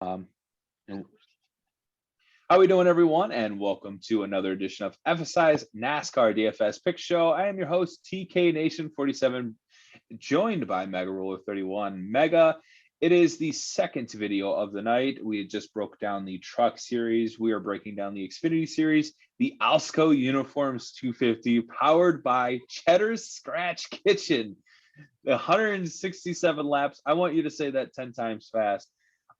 Um, and how we doing, everyone? And welcome to another edition of FSI's NASCAR DFS Pick Show. I am your host, TK Nation 47, joined by Mega Ruler 31. Mega, it is the second video of the night. We had just broke down the Truck Series. We are breaking down the Xfinity Series, the Alsco Uniforms 250, powered by Cheddar's Scratch Kitchen. The 167 laps. I want you to say that 10 times fast.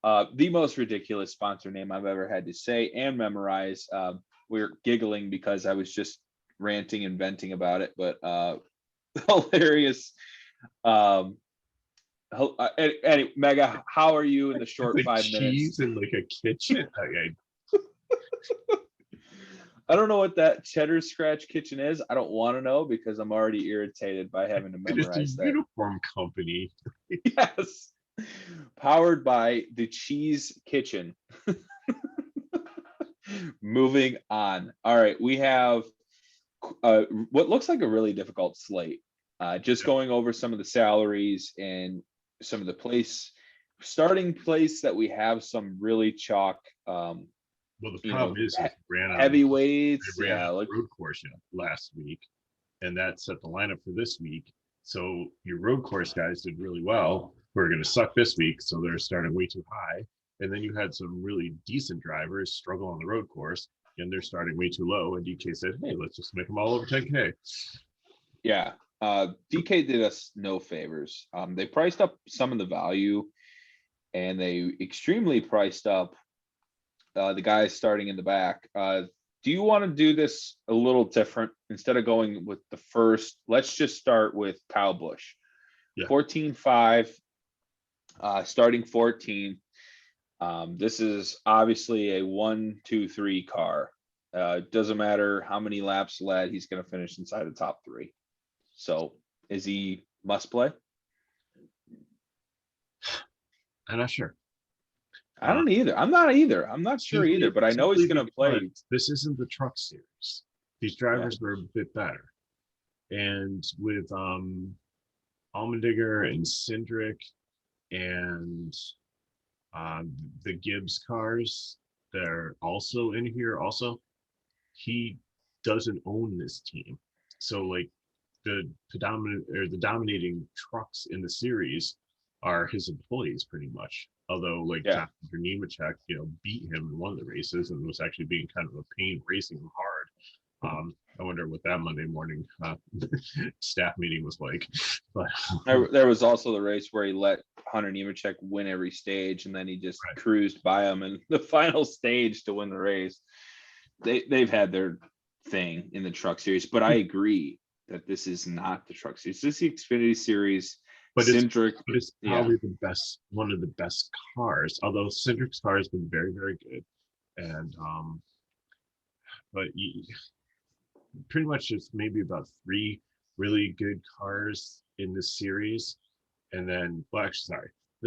The most ridiculous sponsor name I've ever had to say and memorize. We're giggling because I was just ranting and venting about it, but hilarious. Anyway, Mega, how are you in the short like 5 cheese minutes? in like a kitchen. I don't know what that Cheddar Scratch Kitchen is. I don't want to know because I'm already irritated by having to memorize It's a that. uniform company. Yes. Powered by the Cheese Kitchen. Moving on. All right, we have what looks like a really difficult slate. Just going over some of the salaries and some of the starting place that we have some really chalk. Well, the problem is it ran on heavyweights. It ran Yeah, on road course last week, and that set the lineup for this week. So your road course guys did really well. We're going to suck this week, so they're starting way too high. And then you had some really decent drivers struggle on the road course, and they're starting way too low. And DK said, "Hey, let's just make them all over 10K." Yeah, DK did us no favors. They priced up some of the value, and they extremely priced up the guys starting in the back. Do you want to do this a little different instead of going with the first? Let's just start with Kyle Busch. Yeah. 14.5, starting 14. This is obviously a 1, 2, 3 car. Doesn't matter how many laps led, he's going to finish inside the top 3. So is he must play? I'm not sure. I don't either. I'm not either. I'm not sure either, but I know he's going to play. This isn't the Truck Series. These drivers were a bit better. And with Allmendinger and Cindric and the Gibbs cars, they're also in here. Also, he doesn't own this team. So like the dominating trucks in the series are his employees pretty much. Although like John Nemechek, beat him in one of the races and was actually being kind of a pain racing him hard. I wonder what that Monday morning staff meeting was like. But there was also the race where he let Hunter Nemechek win every stage, and then he just cruised by him in the final stage to win the race. They've had their thing in the Truck Series, but I agree that this is not the Truck Series. This is the Xfinity Series. But Cindric, it's probably the best, one of the best cars. Although Cindric's car has been very, very good, and but pretty much it's maybe about 3 really good cars in this series, and then there's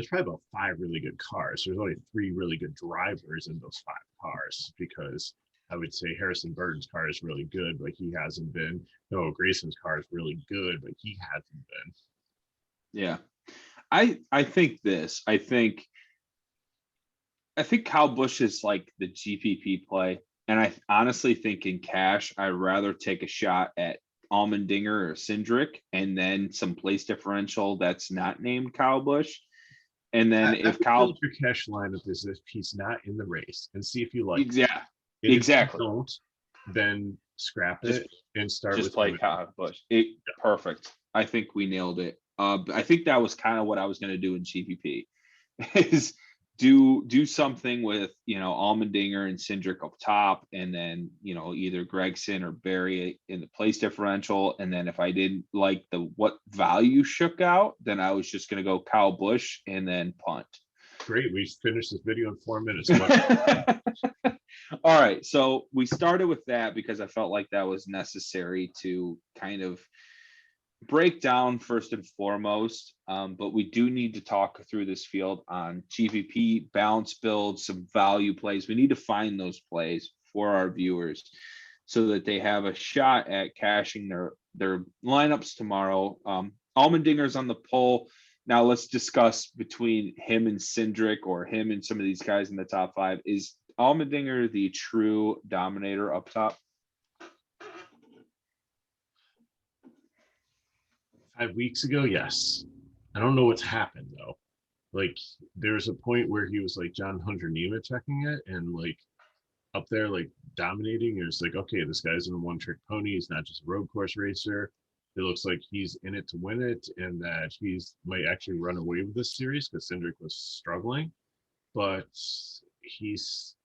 probably about 5 really good cars. There's only 3 really good drivers in those 5 cars, because I would say Harrison Burton's car is really good, but he hasn't been. Noah Grayson's car is really good, but he hasn't been. Yeah, I think this. I think Kyle Busch is like the GPP play, and I honestly think in cash I'd rather take a shot at Allmendinger or Cindric, and then some place differential that's not named Kyle Busch. And then if Kyle, your cash lineup is if he's not in the race, and see if you like. Yeah, and exactly. If you don't, then scrap it and start just with play Kyle Busch. Perfect. I think we nailed it. I think that was kind of what I was going to do in GPP, is do something with Allmendinger and Cindric up top, and then either Gregson or Barry in the place differential. And then if I didn't like what value shook out, then I was just going to go Kyle Busch and then punt. Great, we finished this video in 4 minutes. All right, so we started with that because I felt like that was necessary to kind of break down first and foremost, but we do need to talk through this field on GPP, balance builds, some value plays. We need to find those plays for our viewers so that they have a shot at cashing their lineups tomorrow. Allmendinger's on the poll. Now let's discuss between him and Cindric, or him and some of these guys in the top 5. Is Allmendinger the true dominator up top? 5 weeks ago, yes. I don't know what's happened though. Like there was a point where he was like John Hunter checking it and like up there like dominating. It was like, okay, this guy's in a one-trick pony. He's not just a road course racer. It looks like he's in it to win it, and that he's might actually run away with this series because Cindric was struggling. But he's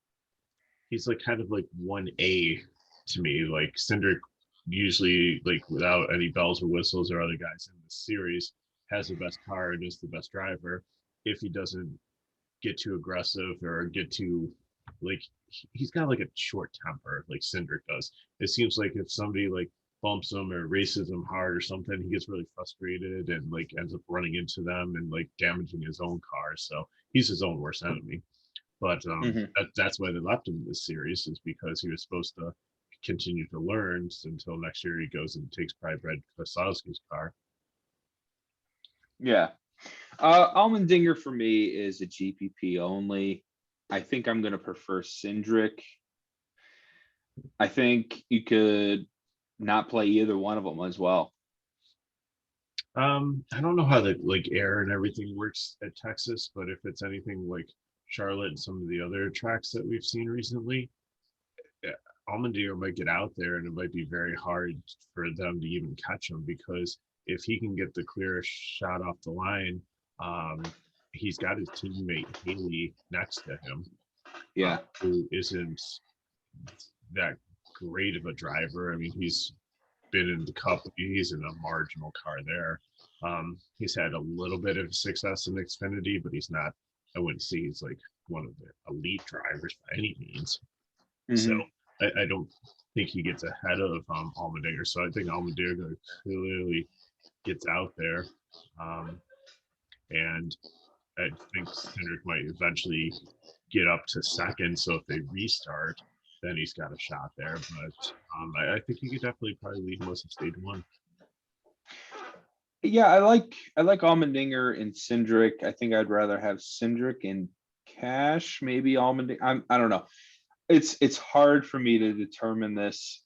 like kind of like 1A to me. Like Cindric usually, like without any bells or whistles or other guys in the series, has the best car and is the best driver. If he doesn't get too aggressive or get too like he's got like a short temper like Cindric does. It seems like if somebody like bumps him or races him hard or something, he gets really frustrated and like ends up running into them and like damaging his own car. So he's his own worst enemy. But that's why they left him in this series, is because he was supposed to continue to learn until next year he goes and takes Pride Red Keselowski's car. Yeah. Allmendinger for me is a GPP only. I think I'm going to prefer Cindric. I think you could not play either one of them as well. I don't know how the like air and everything works at Texas, but if it's anything like Charlotte and some of the other tracks that we've seen recently, Allmendinger might get out there and it might be very hard for them to even catch him, because if he can get the clearest shot off the line, he's got his teammate Haley next to him, who isn't that great of a driver. I mean, he's been in the Cup. He's in a marginal car there. He's had a little bit of success in Xfinity, but he's not. I wouldn't say he's like one of the elite drivers by any means. So I don't think he gets ahead of Allmendinger. So I think Allmendinger clearly gets out there, and I think Cindric might eventually get up to second. So if they restart, then he's got a shot there. But I think he could definitely probably lead most of stage 1. Yeah, I like Allmendinger and Cindric. I think I'd rather have Cindric in cash, maybe Allmendinger. I don't know. It's hard for me to determine this.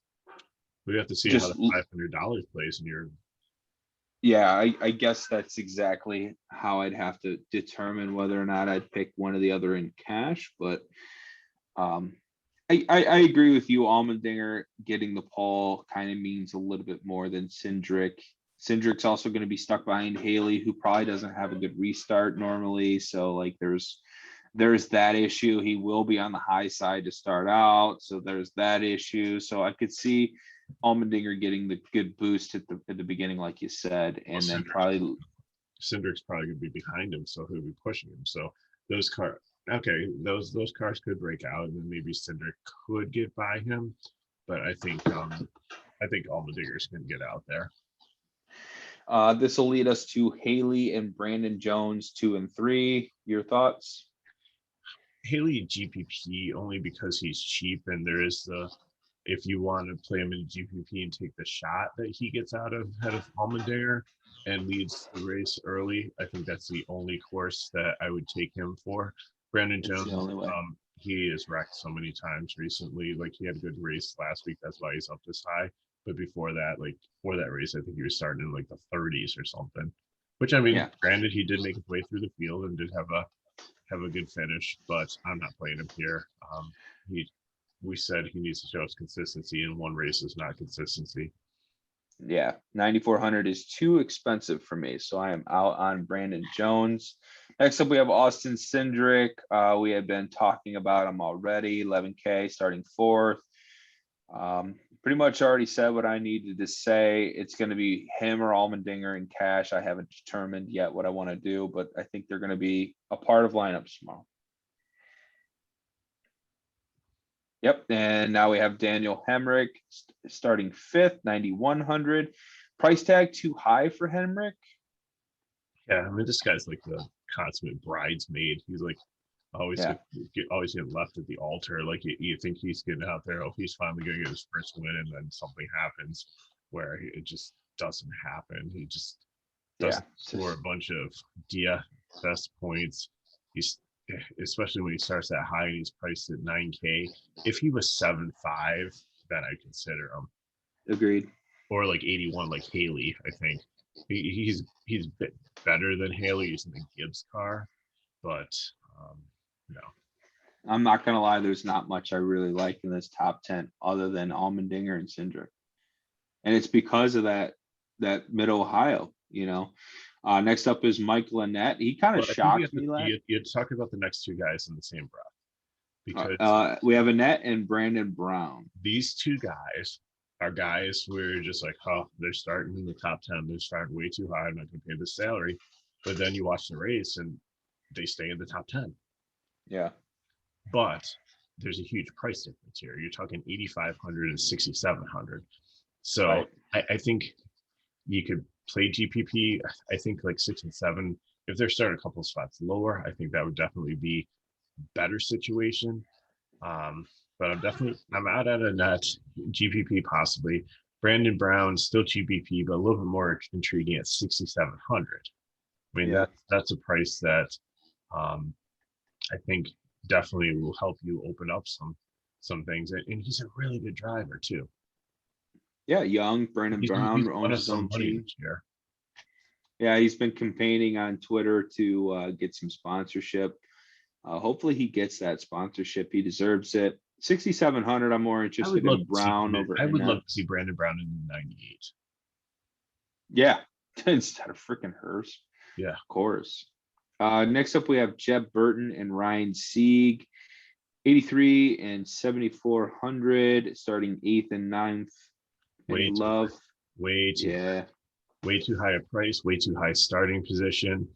We have to see how the $500 plays in your. Yeah, I guess that's exactly how I'd have to determine whether or not I'd pick one or the other in cash. But I agree with you. Allmendinger getting the pole kind of means a little bit more than Cindric. Cindric's also going to be stuck behind Haley, who probably doesn't have a good restart normally. So like there's that issue. He will be on the high side to start out. So there's that issue. So I could see Allmendinger getting the good boost at the beginning, like you said, and then Cindric's probably going to be behind him, so he'll be pushing him. So those cars could break out, and then maybe Cindric could get by him. But I think Allmendinger's going to get out there. This will lead us to Haley and Brandon Jones, 2 and 3. Your thoughts? Haley GPP only because he's cheap, and there is if you want to play him in GPP and take the shot that he gets out of ahead of Allmendinger and leads the race early, I think that's the only course that I would take him for. Brandon Jones, he has wrecked so many times recently. Like he had a good race last week, that's why he's up this high. But before that, for that race, I think he was starting in like the 30s or something. Which I mean, Granted, he did make his way through the field and did have a good finish, but I'm not playing him here. We said he needs to show us consistency, and one race is not consistency. Yeah, 9,400 is too expensive for me, so I am out on Brandon Jones. Next up, we have Austin Cindric. We have been talking about him already. 11K, starting 4th. Pretty much already said what I needed to say. It's going to be him or Allmendinger in cash. I haven't determined yet what I want to do, but I think they're going to be a part of lineups tomorrow. Yep, and now we have Daniel Hemrick starting 5th, 9,100. Price tag too high for Hemrick? Yeah, I mean, this guy's like the consummate bridesmaid. He's like always getting left at the altar. Like you think he's getting out there, he's finally going to get his first win, and then something happens where it just doesn't happen. doesn't Yeah. score a bunch of DFS points. He's especially when he starts that high and he's priced at 9K. If he was 7.5, then I'd consider him. Agreed. Or like 81, like Haley. I think he's a bit better than Haley. He's in the Gibbs car, but no. I'm not gonna lie, there's not much I really like in this top 10 other than Allmendinger and Cindric. And it's because of that mid Ohio, you know. Next up is Mike Lynette. He kind of Well, I think shocked me. you talk about the next two guys in the same breath because We have Annette and Brandon Brown. these two guys are guys where just like, oh, they're starting in the top 10. They're starting way too high. I'm not going to pay the salary. But then you watch the race and they stay in the top 10. Yeah. But there's a huge price difference here. You're talking 8,500 and 6,700. So Right. I think you could play GPP. I think like 6 and 7. If they're starting a couple of spots lower, I think that would definitely be a better situation. But I'm out at a net GPP possibly. Brandon Brown still GPP, but a little bit more intriguing at 6,700. I mean, Yeah. that's a price that I think definitely will help you open up some things. And he's a really good driver too. Yeah, young Brandon Brown He's won owns us his some own money team. this year. Yeah, he's been campaigning on Twitter to get some sponsorship. Hopefully he gets that sponsorship. He deserves it. 6,700. I'm more interested in Brown over. I would love to see Brandon Brown in the 98. Yeah, instead of freaking Hurst. Yeah, of course. Next up, we have Jeb Burton and Ryan Sieg, 83 and 7,400, starting 8th and 9th. way Love. Way too high a price, way too high starting position.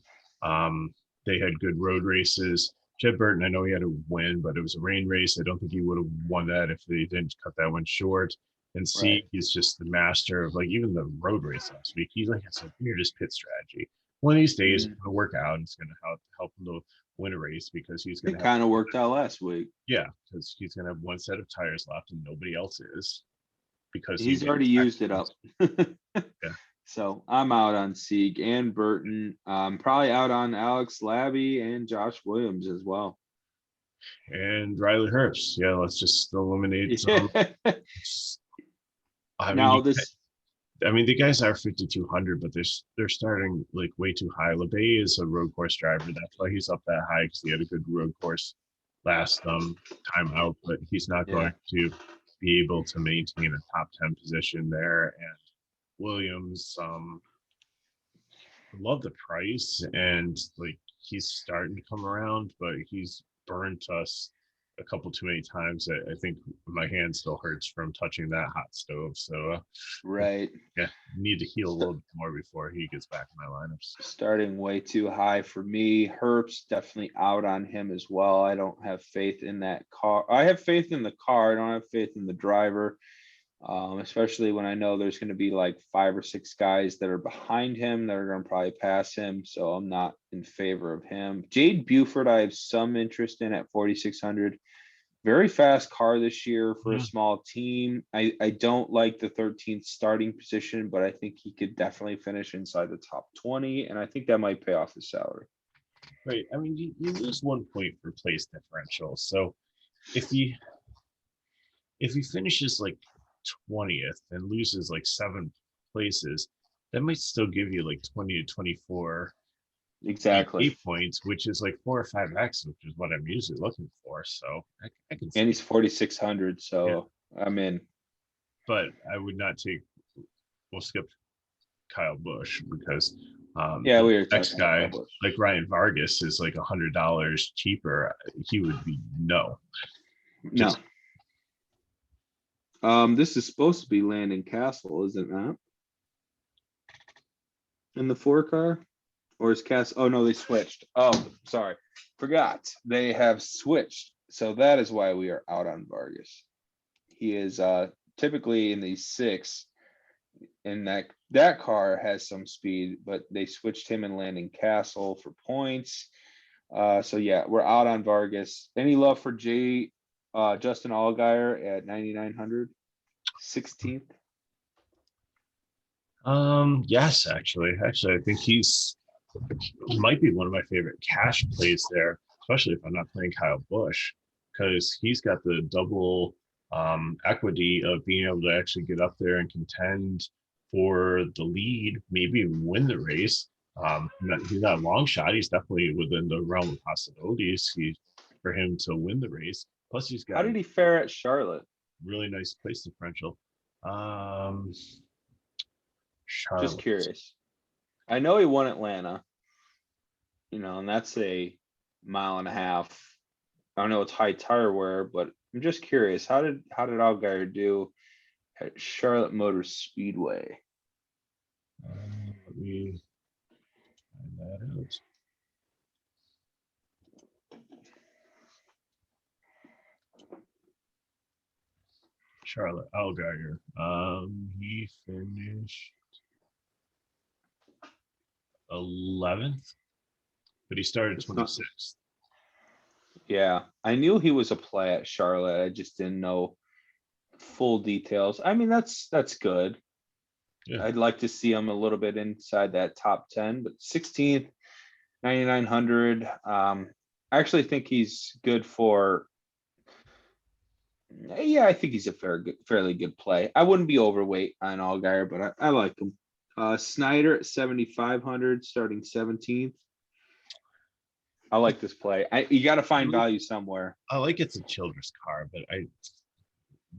They had good road races. Jeb Burton, I know he had a win, but it was a rain race. I don't think he would have won that if they didn't cut that one short. And Sieg is just the master of like even the road race last week. He's like has the weirdest pit strategy. One of these days, it's going to work out and it's going to help him to win a race because he's going to. It kind of worked out last week. Yeah, because he's going to have one set of tires left and nobody else is. Because he's already used it up. Yeah. So I'm out on Sieg and Burton. Probably out on Alex Labby and Josh Williams as well. And Riley Herbst. Yeah, let's just eliminate some. I mean, the guys are 5,200, but they're starting like way too high. LeBay is a road course driver. That's why he's up that high because he had a good road course last time out, but he's not going to be able to maintain a top 10 position there. And Williams, love the price and like he's starting to come around, but he's burnt us a couple too many times. I think my hand still hurts from touching that hot stove. So need to heal a little bit more before he gets back in my lineups. Starting way too high for me. Herbst definitely out on him as well. I don't have faith in that car. I have faith in the car. I don't have faith in the driver. Especially when I know there's going to be like 5 or 6 guys that are behind him that are going to probably pass him. So I'm not in favor of him. Jade Buford, I have some interest in at 4,600. Very fast car this year for a small team. I don't like the 13th starting position, but I think he could definitely finish inside the top 20. And I think that might pay off his salary. Right. I mean, you lose 1 point for place differential. So if he finishes like 20th and loses like 7 places, that might still give you like 20 to 24 exactly points, which is like 4 or 5x, which is what I'm usually looking for. So I can see. And he's 4,600, so I'm in. But I would not take. We'll skip Kyle Busch because we were next guy like Ryan Vargas is like $100 cheaper. He would be no. This is supposed to be Landon Castle, is it not? In the 4 car? Or is Castle? Oh, no, they switched. Oh, sorry. Forgot. They have switched. So that is why we are out on Vargas. He is typically in the 6. And that car has some speed, but they switched him and Landon Castle for points. So yeah, we're out on Vargas. Any love for Justin Allgaier at 9,900, 16th? Yes, actually, I think he might be one of my favorite cash plays there, especially if I'm not playing Kyle Busch, because he's got the double equity of being able to actually get up there and contend for the lead, maybe even win the race. He's not a long shot. He's definitely within the realm of possibilities for him to win the race. Plus, he's How got a did he fare at Charlotte? really nice place differential. Um, Just Charlotte. curious. I know he won Atlanta, and that's a mile and a half. I don't know it's high tire wear, but I'm just curious. How did Allgaier do at Charlotte Motor Speedway? Let me find that out. Charlotte Allgaier. He finished 11th, but he started It's not. 26th. Yeah, I knew he was a play at Charlotte. I just didn't know full details. I mean, that's good. Yeah, I'd like to see him a little bit inside that top 10, but 16th, 9,900. I actually think he's good for. Yeah, I think he's a fairly good play. I wouldn't be overweight on Allgaier, but I like him. Snyder at 7,500, starting 17th. I like this play. You got to I find like, value somewhere. I like it's a Childress car, but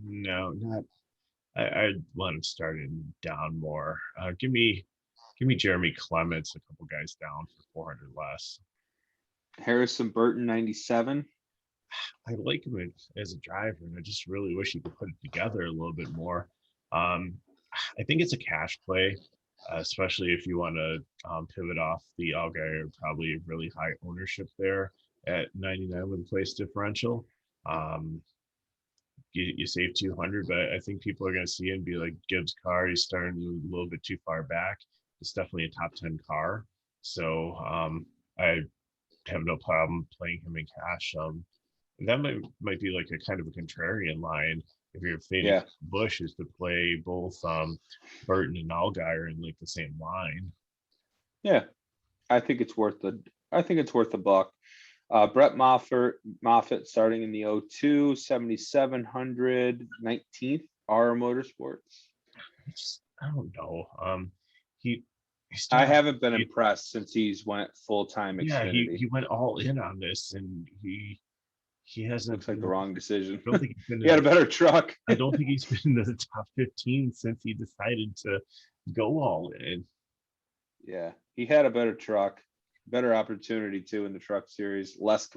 no, not. I want him starting down more. Give me Jeremy Clements, a couple guys down for 400 less. Harrison Burton 97. I like him as a driver, and I just really wish he could put it together a little bit more. Um, I think it's a cash play, especially if you want to pivot off the Allgaier, probably really high ownership there at 99 with place differential. Um, you save 200, but I think people are going to see it and be like, Gibbs car, he's starting a little bit too far back. It's definitely a top 10 car. So I have no problem playing him in cash. That might be like a kind of a contrarian line if you're fading Yeah, Bush is to play both Burton and Allgaier in like the same line. yeah. I think it's worth the buck. Brett Moffitt starting in the '02, 7,700, 19th, R Motorsports. I don't know. He he I started. haven't been impressed since he's went full-time Yeah, Xfinity. he went all in on this, and he hasn't Looks like been. the wrong decision. I don't think he's been He had a in. better truck. I don't think he's been in the top 15 since he decided to go all in. Yeah, he had a better truck, better opportunity too in the truck series. Less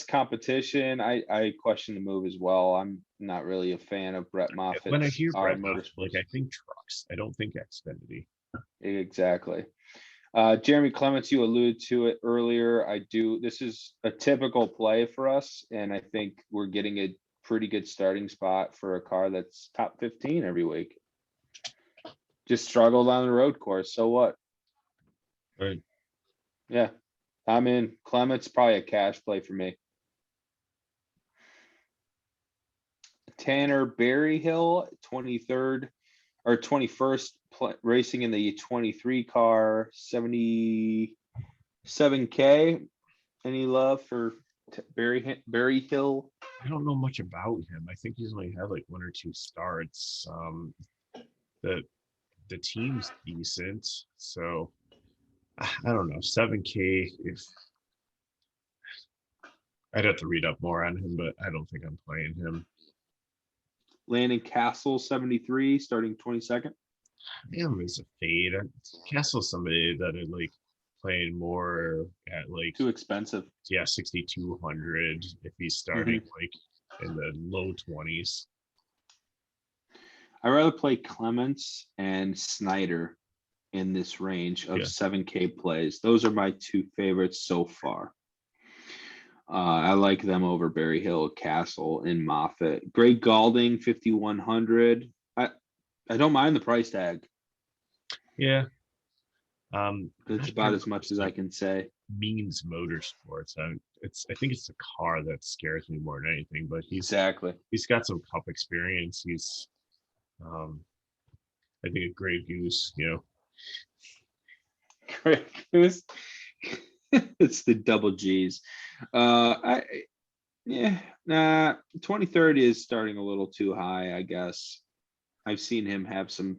competition. I question the move as well. I'm not really a fan of Brett When I Moffitt's hear R Brett Moffitt, like Motorsports. I think trucks. I don't think Xfinity. Exactly. Jeremy Clements, you alluded to it earlier. This is a typical play for us, and I think we're getting a pretty good starting spot for a car that's top 15 every week. Just struggled on the road course. So what? Right. Yeah, I'm in. Clements probably a cash play for me. Tanner Berryhill, 23rd or 21st racing in the 23 car, 77K. Any love for Berryhill? I don't know much about him. I think he's only had like one or two starts. The the team's decent, so I don't know. 7K. If I'd have to read up more on him, but I don't think I'm playing him. Landon Castle, 73, starting 22nd. Him is a fade. Castle's somebody that I like playing more at like Too expensive. 6,200 if he's starting Mhm. like in the low 20s. I'd rather play Clements and Snyder in this range of Yeah. 7K plays. Those are my two favorites so far. I like them over Berryhill, Castle, and Moffitt. Greg Galding, 5,100. I don't mind the price tag. Yeah. It's Not about sure as what much this as I like can say. means motorsports. I think it's the car that scares me more than anything, but Exactly. he's got some cup experience. He's um I think a Grey Goose, Greg Goose. It's the double G's. Yeah, nah, 2030 is starting a little too high, I guess. I've seen him have some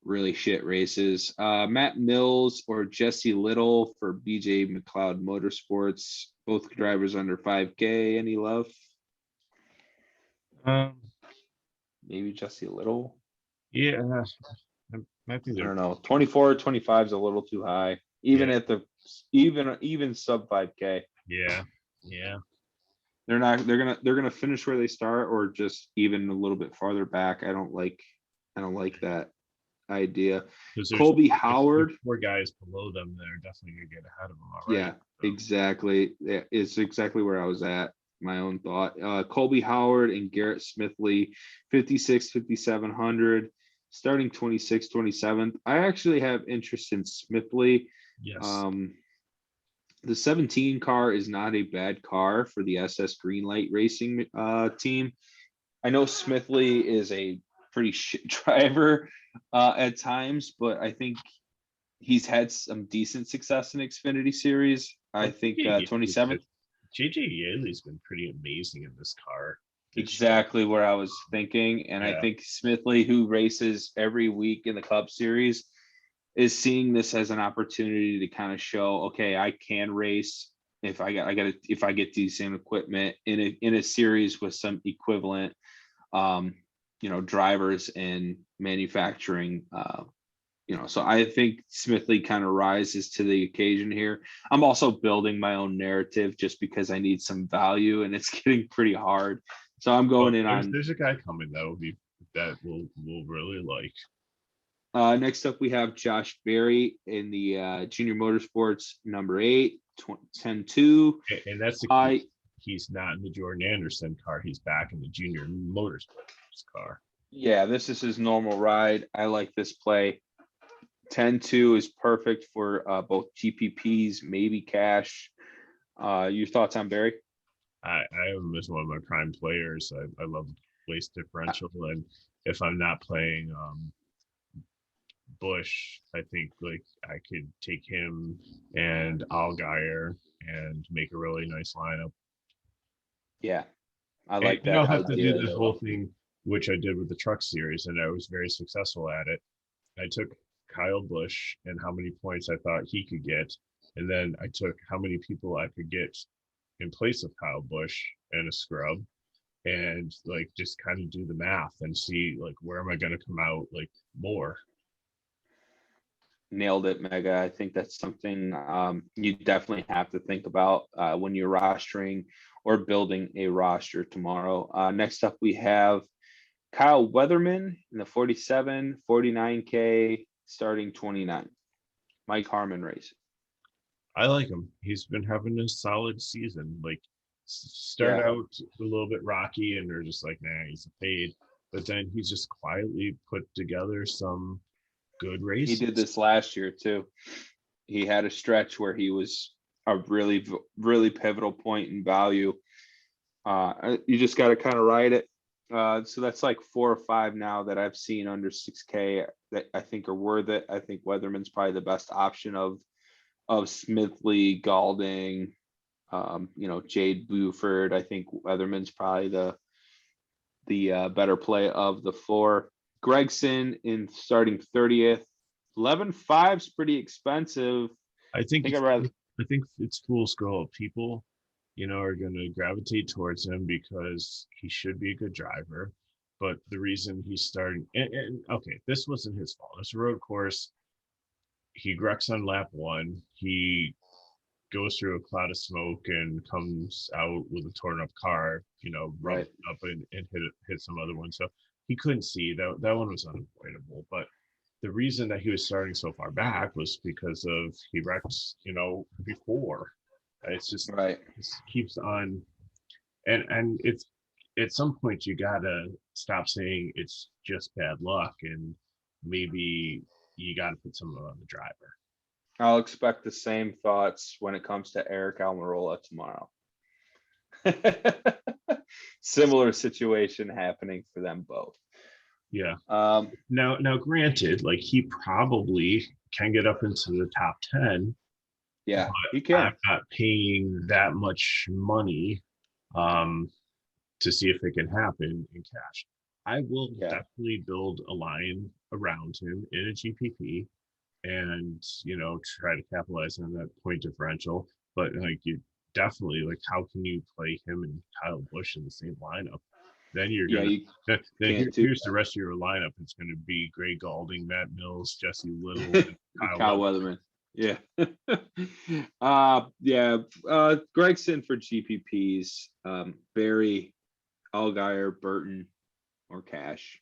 really shit races. Matt Mills or Jesse Little for BJ McLeod Motorsports. Both drivers under 5K. Any love? um, Maybe Jesse Little. yeah, I think I they're don't know. 24, 25 is a little too high. yeah, Even at the even sub 5K. yeah, yeah. They're not they're gonna finish where they start or just even a little bit farther back. I don't like that idea. Because Colby there's Howard. 4 guys below them that are definitely gonna get ahead of them already. Yeah, So, exactly. Yeah, it's exactly where I was at. My own thought. Colby Howard and Garrett Smithley, 56, 5,700, starting 26, 27th. I actually have interest in Smithley. yes. Um, the 17 car is not a bad car for the SS Greenlight Racing team. I know Smithley is a pretty shit driver at times, but I think he's had some decent success in Xfinity Series. I Well, think 27th, JJ Yaley's been pretty amazing in this car this year. exactly where I was thinking. And I Yeah, think Smithley, who races every week in the Cup Series, is seeing this as an opportunity to kind of show, okay, I can race if if I get decent equipment in a series with some equivalent drivers and manufacturing. So I think Smithley kind of rises to the occasion here. I'm also building my own narrative just because I need some value and it's getting pretty hard. So I'm well, going in there's on there's a guy coming that we'll really like. next up we have Josh Berry in the Junior Motorsports number 8, 10-2. And that's the key. I He's not in the Jordan Anderson car. He's back in the Junior Motorsports car. Yeah, this is his normal ride. I like this play. 10-2 is perfect for both GPPs, maybe cash. Your thoughts on Barry? I have him as one of my prime players. I love waste differential, and if I'm not playing Busch, I think like I could take him and Allgaier and make a really nice lineup. Yeah, I And like you that don't have to do idea the as whole well. thing, which I did with the truck series, and I was very successful at it. I took Kyle Busch and how many points I thought he could get, and then I took how many people I could get in place of Kyle Busch and a scrub, and like just kind of do the math and see like where am I going to come out like more. Nailed it, Mega. I think that's something you definitely have to think about when you're rostering or building a roster tomorrow. Next up, we have Kyle Weatherman in the 47, 49K, starting 29. Mike Harmon race. I like him. He's been having a solid season. Like start Yeah, out a little bit rocky, and they're just like, nah, he's a fade. But then he's just quietly put together some good he did races. this last year too. He had a stretch where he was a really, really pivotal point in value. You just got to kind of ride it. So that's like 4 or 5 now that I've seen under 6K that I think are worth it. I think Weatherman's probably the best option of Smithley, Galding, Jade Buford. I think Weatherman's probably the better play of the 4. Gregson in starting 30th. 11.5 is pretty expensive. I I think think it's I'd rather. I think it's fool's gold. People, are going to gravitate towards him because he should be a good driver. But the reason he's starting, and okay, this wasn't his fault. It's a road course. He wrecks on lap 1. He goes through a cloud of smoke and comes out with a torn up car, rubs Right. up and hit some other one. So he couldn't see that one was unavoidable. But the reason that he was starting so far back was because of he wrecked, before. It's just Right. it keeps on, and it's at some point you gotta stop saying it's just bad luck, and maybe you gotta put some on the driver. I'll expect the same thoughts when it comes to Eric Almirola tomorrow. Similar situation happening for them both. Yeah. Um, Now, granted, like he probably can get up into the top 10. yeah, he I'm can. not paying that much money um, to see if it can happen in cash. I will Yeah, definitely build a line around him in a GPP and try to capitalize on that point differential. But like you definitely like how can you play him and Kyle Busch in the same lineup? Then you're yeah, gonna you then can't do here's the rest of your lineup. It's gonna be Gray Galding, Matt Mills, Jesse Little, and Kyle Kyle Weather. Weatherman. Yeah. Yeah. Gregson for GPPs. Barry, Allgaier, Burton, or Cash.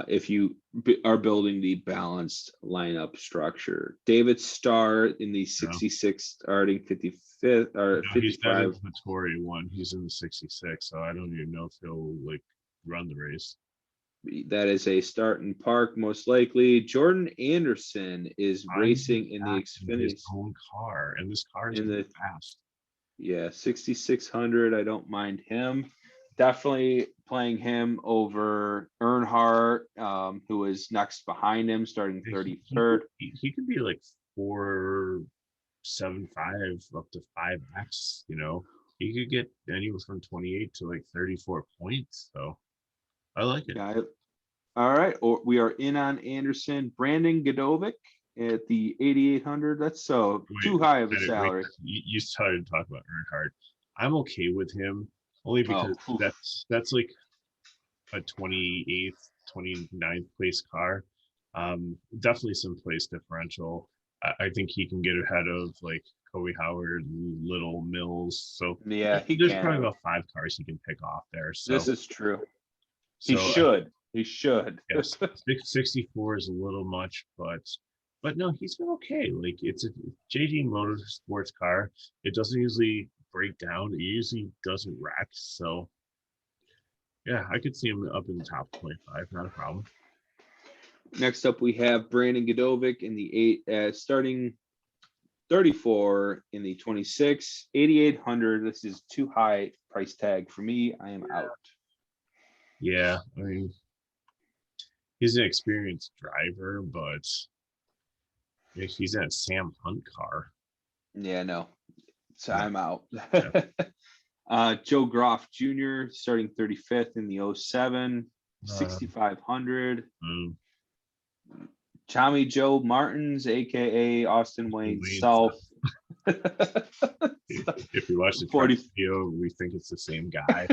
If you are building the balanced lineup structure, David Starr in the No, 66 starting 55th or no, he's not in 55. the Tory one. He's in the 66, so I don't even know if he'll like run the race. That is a start in park, most likely. Jordan Anderson is I'm racing in the back in his Xfinity own car, and this car is in going the fast. yeah 6600. I don't mind him. Definitely playing him over Earnhardt, who is next behind him, starting He could 33rd. he could be like 4.75 up to 5x. He could get anywhere from 28 to like 34 points. So I like it. Yeah. All right. Or we are in on Anderson. Brandon Godovic at the 8800. That's so Wait too high of a wait. salary. You started to talk about Earnhardt. I'm okay with him only Oh, because oof. that's like a 28th, 29th place car. Definitely some place differential. I think he can get ahead of like Kobe Howard, Little Mills. So Yeah, he there's can. probably about 5 cars he can pick off there. This So is true. He so should. He should. yes, 64 is a little much, but no, he's been okay. Like it's a JD Motorsports car. It doesn't usually break down. It usually doesn't wreck. So yeah, I could see him up in the top 25. Not a problem. Next up, we have Brandon Godovic in the starting 34 in the 26, 8800. This is too high price tag for me. I am out. Yeah, I mean, he's an experienced driver, but he's in a Sam Hunt car. Yeah, no. So No, I'm out. no. Joe Groff Jr. starting 35th in the '07, Uh, 6500. um, Tommy Joe Martins, aka Austin Austin Wayne Wayne, Self. if you watch the truck 40. video, we think it's the same guy.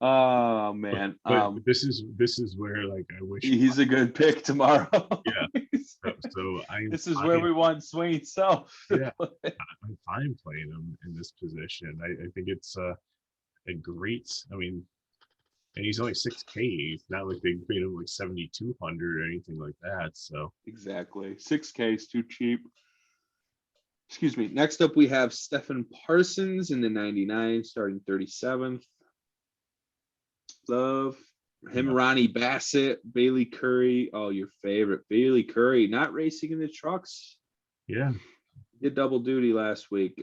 Oh But, man. but this is where like I wish. He's a good pick tomorrow. Yeah. So I'm This is where fine. we want Swain Self. Yeah, I'm fine playing him in this position. I think it's a great. I mean, and he's only 6K. It's not like they made him like 7,200 or anything like that. So Exactly. 6K is too cheap. Excuse me. Next up, we have Stephen Parsons in the 99, starting 37th. Love him. no, Ronnie Bassett, Bailey Curry. Oh, your favorite Bailey Curry, not racing in the trucks. yeah, Did double duty last week.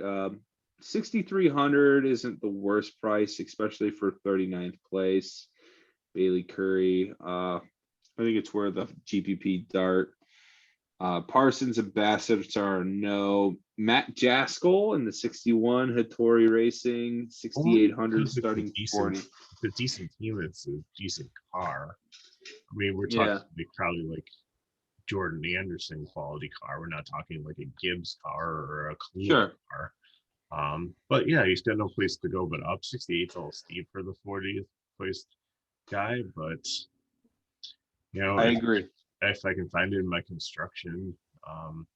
6,300 isn't the worst price, especially for 39th place. Bailey Curry. I think it's worth a GPP dart. Parsons and Bassett are no. Matt Jaskell in the 61, Hattori Racing, only 6,800 because starting 40. it's a decent team. It's a decent car. I mean, we're talking Yeah, like probably like Jordan Anderson quality car. We're not talking like a Gibbs car or a Kahlua sure. car. But yeah, he's got no place to go but up. 68's all steep for the 40th place guy, but I if agree. if I can find it in my construction, um,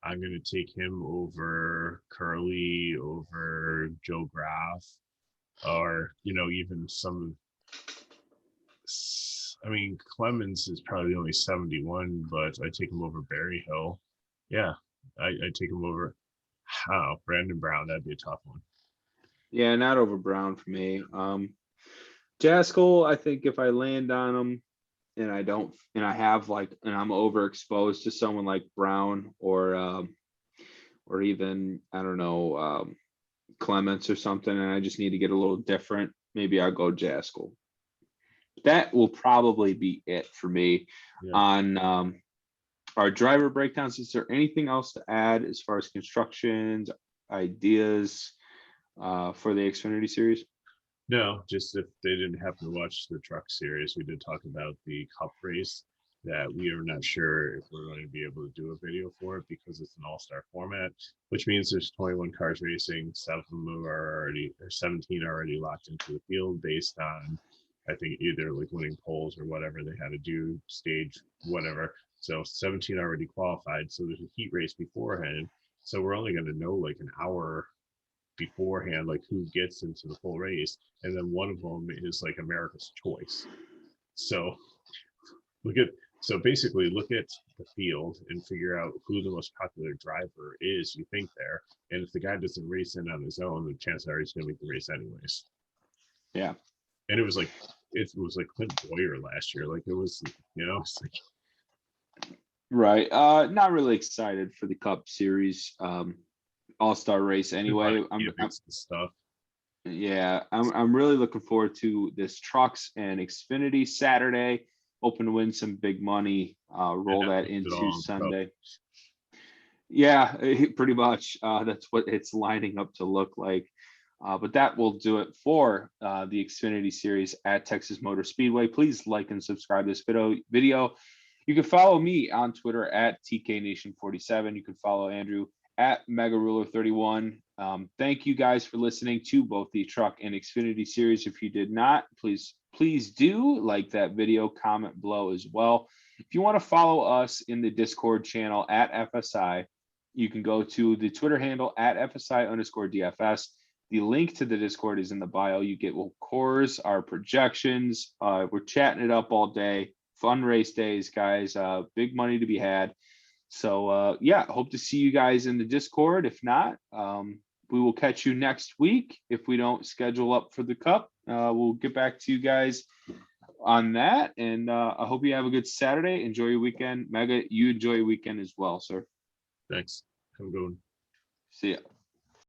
I'm gonna take him over Curly, over Joe Graff, or even some. I mean, Clemens is probably only 71, but I take him over Barry Hill. Yeah, I take him over. How Brandon Brown? That'd be a tough one. Yeah, not over Brown for me. Jaskell, I think if I land on him and I don't, and I have like, and I'm overexposed to someone like Brown or even I don't know Clements or something, and I just need to get a little different. Maybe I'll go Jaskell. That will probably be it for me Yeah. on our driver breakdowns. Is there anything else to add as far as constructions, ideas for the Xfinity Series? No, just if they didn't happen to watch the truck series, we did talk about the cup race that we are not sure if we're going to be able to do a video for it because it's an all-star format, which means there's 21 cars racing, 7 of them are already, or 17 are already locked into the field based on, I think, either like winning polls or whatever they had to do, stage, whatever. So 17 already qualified. So there's a heat race beforehand. So we're only going to know like an hour beforehand, like who gets into the full race, and then one of them is like America's choice. So basically look at the field and figure out who the most popular driver is you think there, and if the guy doesn't race in on his own, the chances are he's going to make the race anyways. Yeah, and it was like Clint Boyer last year, like it was, it's like right. Not really excited for the Cup Series all-star race anyway. Stuff. Yeah, I'm really looking forward to this trucks and Xfinity Saturday. Hoping to win some big money. Roll that into Sunday. Yeah, pretty much. That's what it's lining up to look like. But that will do it for the Xfinity Series at Texas Motor Speedway. Please like and subscribe to this video. You can follow me on Twitter at TKNation47. You can follow Andrew at MegaRuler31. Thank you guys for listening to both the Truck and Xfinity Series. If you did not, please do like that video, comment below as well. If you want to follow us in the Discord channel at FSI, you can go to the Twitter handle at FSI_DFS. The link to the Discord is in the bio. You get cores, our projections. We're chatting it up all day. Fun race days, guys. Big money to be had. So yeah, hope to see you guys in the Discord. If not, we will catch you next week. If we don't schedule up for the Cup, we'll get back to you guys on that. And I hope you have a good Saturday. Enjoy your weekend. Mega, you enjoy your weekend as well, sir. Thanks. Have a good one. See ya.